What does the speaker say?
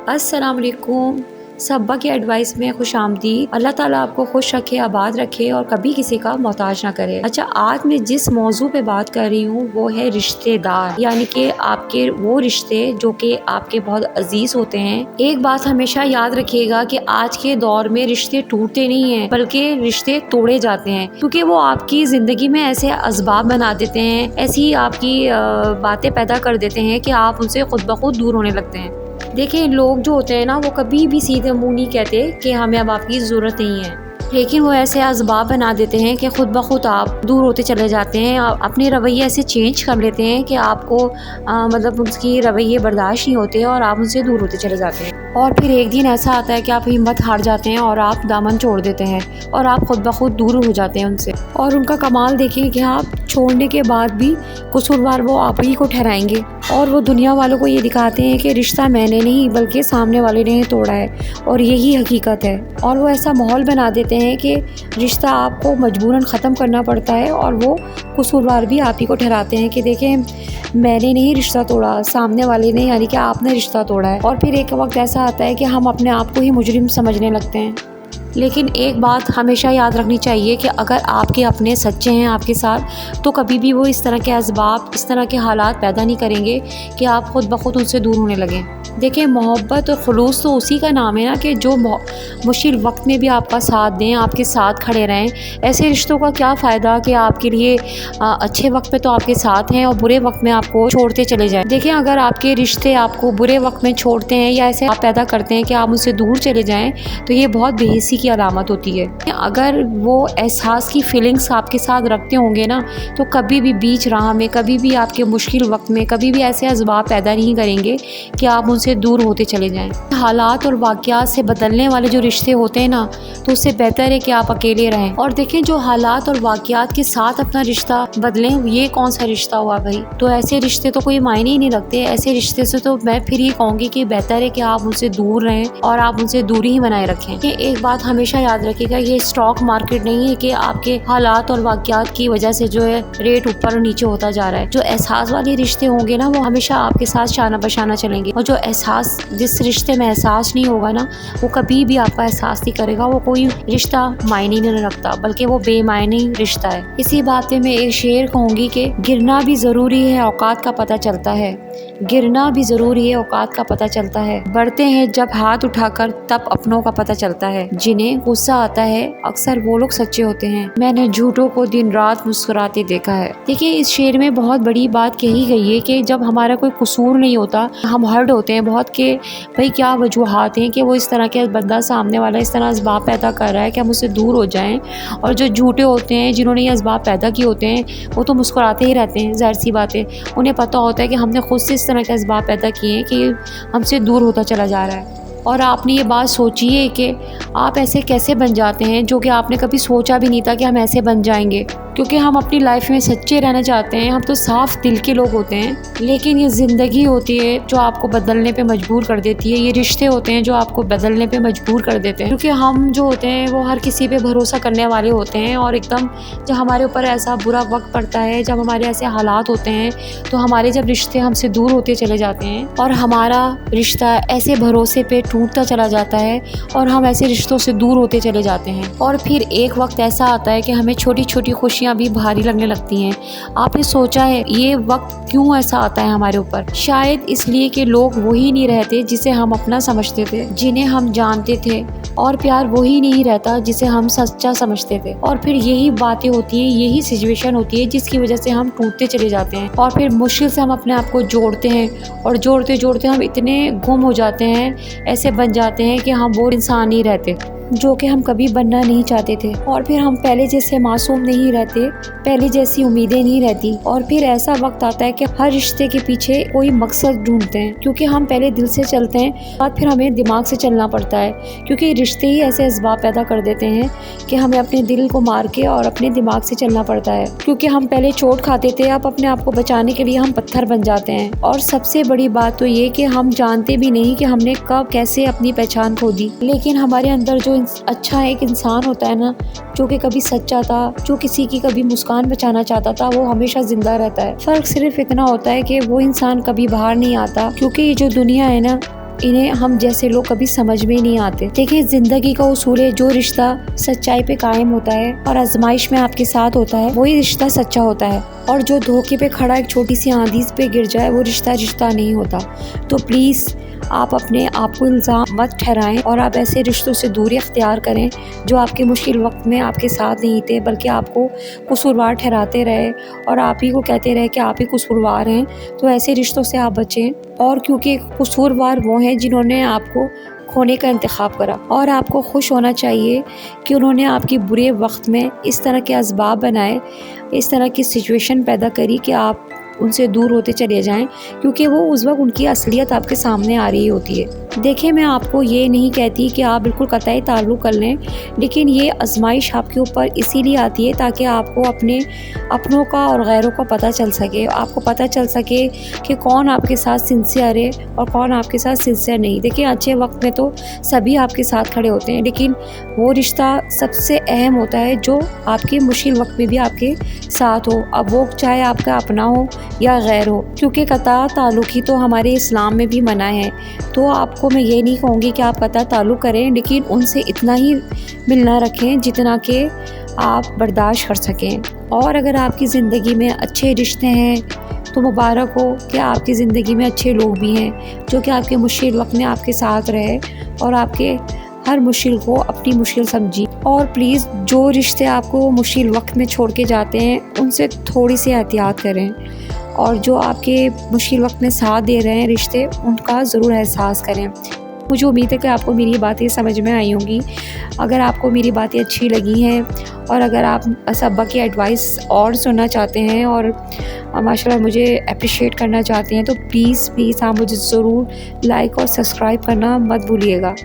अस्सलाम वालेकुम। सब्बा की एडवाइस में खुश आमदीद। अल्लाह ताला आपको खुश रखे, आबाद रखे और कभी किसी का मोहताज ना करे। अच्छा, आज मैं जिस मौजू पे बात कर रही हूँ वो है रिश्तेदार, यानी कि आपके वो रिश्ते जो कि आपके बहुत अजीज होते हैं। एक बात हमेशा याद रखिएगा कि आज के दौर में रिश्ते टूटते नहीं हैं बल्कि रिश्ते तोड़े जाते हैं, क्योंकि वो आपकी ज़िंदगी में ऐसे असबाब बना देते हैं, ऐसी आपकी बातें पैदा कर देते हैं कि आप उनसे खुद ब खुद दूर होने लगते हैं। देखिए, लोग जो होते हैं ना, वो कभी भी सीधे मुंह नहीं कहते कि हमें अब आपकी ज़रूरत नहीं है, लेकिन वो ऐसे असबाब बना देते हैं कि खुद ब खुद आप दूर होते चले जाते हैं। अपने रवैये ऐसे चेंज कर लेते हैं कि आपको मतलब उसकी रवैये बर्दाश्त नहीं होते और आप उनसे दूर होते चले जाते हैं। और फिर एक दिन ऐसा आता है कि आप हिम्मत हार जाते हैं और आप दामन छोड़ देते हैं और आप खुद ब खुद दूर हो जाते हैं उनसे। और उनका कमाल देखें कि आप छोड़ने के बाद भी कसूरवार वो आप ही को ठहराएंगे और वो दुनिया वालों को ये दिखाते हैं कि रिश्ता मैंने नहीं बल्कि सामने वाले ने तोड़ा है, और यही हकीकत है। और वो ऐसा माहौल बना देते हैं कि रिश्ता आपको मजबूरन ख़त्म करना पड़ता है और वो कसूरवार भी आप ही को ठहराते हैं कि देखें, मैंने नहीं रिश्ता तोड़ा, सामने वाले ने यानी कि आपने रिश्ता तोड़ा है। और फिर एक वक्त ऐसा आता है कि हम अपने आप को ही मुजरिम समझने लगते हैं। लेकिन एक बात हमेशा याद रखनी चाहिए कि अगर आपके अपने सच्चे हैं आपके साथ, तो कभी भी वो इस तरह के असबाब, इस तरह के हालात पैदा नहीं करेंगे कि आप खुद ब खुद उनसे दूर होने लगें। देखिए, मोहब्बत और खुलूस तो उसी का नाम है ना कि जो मुश्किल वक्त में भी आपका साथ दें, आपके साथ खड़े रहें। ऐसे रिश्तों का क्या फ़ायदा कि आपके लिए अच्छे वक्त में तो आपके साथ हैं और बुरे वक्त में आपको छोड़ते चले जाएं। देखिए, अगर आपके रिश्ते आपको बुरे वक्त में छोड़ते हैं या ऐसे आप पैदा करते हैं कि आप उनसे दूर चले जाएं, तो ये बहुत बेहिसी की अलामत होती है। अगर वो एहसास की फीलिंग्स आपके साथ रखते होंगे ना, तो कभी भी बीच राह में, कभी भी आपके मुश्किल वक्त में, कभी भी ऐसे असबाब पैदा नहीं करेंगे कि आप उनसे दूर होते चले जाएं। हालात और वाक़यात से बदलने वाले जो रिश्ते होते हैं ना, तो उससे बेहतर है कि आप अकेले रहें। और देखें, जो हालात और वाक़यात के साथ अपना रिश्ता बदलें, ये कौन सा रिश्ता हुआ भाई? तो ऐसे रिश्ते तो कोई मायने ही नहीं रखते। ऐसे रिश्ते से तो मैं फिर ये कहूँगी कि बेहतर है कि आप उनसे दूर रहें और आप उनसे दूरी ही बनाए रखें। कि एक बात हमेशा याद रखिएगा, ये स्टॉक मार्केट नहीं है कि आपके हालात और वाक़यात की वजह से जो है रेट ऊपर और नीचे होता जा रहा है। जो एहसास वाले रिश्ते होंगे ना, वो हमेशा आपके साथ शाना बशाना चलेंगे, और जो एहसास, जिस रिश्ते में एहसास नहीं होगा ना, वो कभी भी आपका एहसास नहीं करेगा। वो कोई रिश्ता मायने नहीं रखता, बल्कि वो बेमायने रिश्ता है। इसी बात पे मैं एक शेर कहूँगी कि गिरना भी ज़रूरी है, औकात का पता चलता है। गिरना भी ज़रूरी है, औकात का पता चलता है। बढ़ते हैं जब हाथ उठाकर, तब अपनों का पता चलता है। जिन्हें गुस्सा आता है, अक्सर वो लोग सच्चे होते हैं। मैंने झूठों को दिन रात मुस्कुराते देखा है। देखिए, इस शेर में बहुत बड़ी बात कही गई है कि जब हमारा कोई कसूर नहीं होता, हम हर्ट होते हैं बहुत कि भाई क्या वजूहात हैं कि वो इस तरह के बंदा, सामने वाला इस तरह असबाब पैदा कर रहा है कि हम उससे दूर हो जाएं। और जो झूठे होते हैं, जिन्होंने ये असबाब पैदा किए होते हैं, वो तो मुस्कुराते ही रहते हैं। ज़ाहिर सी बात है, उन्हें पता होता है कि हमने खुद से इस तरह के असबाब पैदा किए हैं कि हमसे दूर होता चला जा रहा है। और आपने ये बात सोची है कि आप ऐसे कैसे बन जाते हैं जो कि आपने कभी सोचा भी नहीं था कि हम ऐसे बन जाएंगे, क्योंकि हम अपनी लाइफ में सच्चे रहना चाहते हैं। हम तो साफ दिल के लोग होते हैं, लेकिन ये ज़िंदगी होती है जो आपको बदलने पे मजबूर कर देती है। ये रिश्ते होते हैं जो आपको बदलने पे मजबूर कर देते हैं, क्योंकि हम जो होते हैं वो हर किसी पे भरोसा करने वाले होते हैं। और एकदम जब हमारे ऊपर ऐसा बुरा वक्त पड़ता है, जब हमारे ऐसे हालात होते हैं, तो हमारे जब रिश्ते हमसे दूर होते चले जाते हैं और हमारा रिश्ता ऐसे भरोसे पे टूटता चला जाता है और हम ऐसे रिश्तों से दूर होते चले जाते हैं। और फिर एक वक्त ऐसा आता है कि हमें छोटी छोटी खुशियाँ भी भारी लगने लगती हैं। आपने सोचा है ये वक्त क्यों ऐसा आता है हमारे ऊपर? शायद इसलिए कि लोग वही नहीं रहते जिसे हम अपना समझते थे, जिन्हें हम जानते थे, और प्यार वही नहीं रहता जिसे हम सच्चा समझते थे। और फिर यही बातें होती हैं, यही सिचुएशन होती है जिसकी वजह से हम टूटते चले जाते हैं। और फिर मुश्किल से हम अपने आप को जोड़ते हैं, और जोड़ते जोड़ते हम इतने गुम हो जाते हैं, ऐसे बन जाते हैं कि हम वो इंसान नहीं रहते जो कि हम कभी बनना नहीं चाहते थे। और फिर हम पहले जैसे मासूम नहीं रहते, पहले जैसी उम्मीदें नहीं रहती। और फिर ऐसा वक्त आता है कि हर रिश्ते के पीछे कोई मकसद ढूंढते हैं, क्योंकि हम पहले दिल से चलते हैं, बाद फिर हमें दिमाग से चलना पड़ता है, क्योंकि रिश्ते ही ऐसे असबाब पैदा कर देते हैं कि हमें अपने दिल को मार के और अपने दिमाग से चलना पड़ता है। क्योंकि हम पहले चोट खाते थे, अब अपने आप को बचाने के लिए हम पत्थर बन जाते हैं। और सबसे बड़ी बात तो ये कि हम जानते भी नहीं कि हमने कब कैसे अपनी पहचान खो दी। लेकिन हमारे अंदर जो अच्छा एक इंसान होता है ना, जो कि कभी सच्चा था, जो किसी की कभी मुस्कान बचाना चाहता था, वो हमेशा जिंदा रहता है। फर्क सिर्फ इतना होता है कि वो इंसान कभी बाहर नहीं आता, क्योंकि ये जो दुनिया है ना, इन्हें हम जैसे लोग कभी समझ में नहीं आते। देखिए, ज़िंदगी का उसूल है, जो रिश्ता सच्चाई पे कायम होता है और आजमाइश में आपके साथ होता है, वही रिश्ता सच्चा होता है। और जो धोखे पे खड़ा एक छोटी सी आंधी पे गिर जाए, वो रिश्ता रिश्ता नहीं होता। तो प्लीज़ आप अपने आप को इल्ज़ाम मत ठहराएं और आप ऐसे रिश्तों से दूरी अख्तियार करें जो आपके मुश्किल वक्त में आपके साथ नहीं थे, बल्कि आपको कसूरवार ठहराते रहे और आप ही को कहते रहे कि आप ही कसूरवार हैं। तो ऐसे रिश्तों से आप बचें। और क्योंकि कसूरवार वो हैं जिन्होंने आपको खोने का इंतखाब करा, और आपको खुश होना चाहिए कि उन्होंने आपके बुरे वक्त में इस तरह के असबाब बनाए, इस तरह की सिचुएशन पैदा करी कि आप उनसे दूर होते चले जाएं, क्योंकि वो उस वक्त उनकी असलियत आपके सामने आ रही होती है। देखिए, मैं आपको ये नहीं कहती कि आप बिल्कुल कतई ताल्लुक़ कर लें, लेकिन ये आजमाइश आपके ऊपर इसीलिए आती है ताकि आपको अपनों का और गैरों का पता चल सके। आपको पता चल सके कि कौन आपके साथ सिंसियर है और कौन आपके साथ सिंसियर नहीं। देखिए, अच्छे वक्त में तो सभी आपके साथ खड़े होते हैं, लेकिन वो रिश्ता सबसे अहम होता है जो आपके मुश्किल वक्त में भी आपके साथ हो, अब वो चाहे आपका अपना हो या गैर हो, क्योंकि कता ताल्लुक़ ही तो हमारे इस्लाम में भी मना है। तो आपको मैं ये नहीं कहूँगी कि आप कता ताल्लुक़ करें, लेकिन उनसे इतना ही मिलना रखें जितना कि आप बर्दाश्त कर सकें। और अगर आपकी ज़िंदगी में अच्छे रिश्ते हैं तो मुबारक हो कि आपकी ज़िंदगी में अच्छे लोग भी हैं जो कि आपके मुश्किल वक्त में आपके साथ रहे और आपके हर मुश्किल को अपनी मुश्किल समझी। और प्लीज़, जो रिश्ते आपको मुश्किल वक्त में छोड़ के जाते हैं उनसे थोड़ी सी एहतियात करें, और जो आपके मुश्किल वक्त में साथ दे रहे हैं रिश्ते, उनका ज़रूर एहसास करें। मुझे उम्मीद है कि आपको मेरी बातें समझ में आई होंगी। अगर आपको मेरी बातें अच्छी लगी हैं और अगर आप सब्बा की एडवाइस और सुनना चाहते हैं और माशाल्लाह मुझे अप्रिशिएट करना चाहते हैं, तो प्लीज़ आप मुझे ज़रूर लाइक और सब्सक्राइब करना मत भूलिएगा।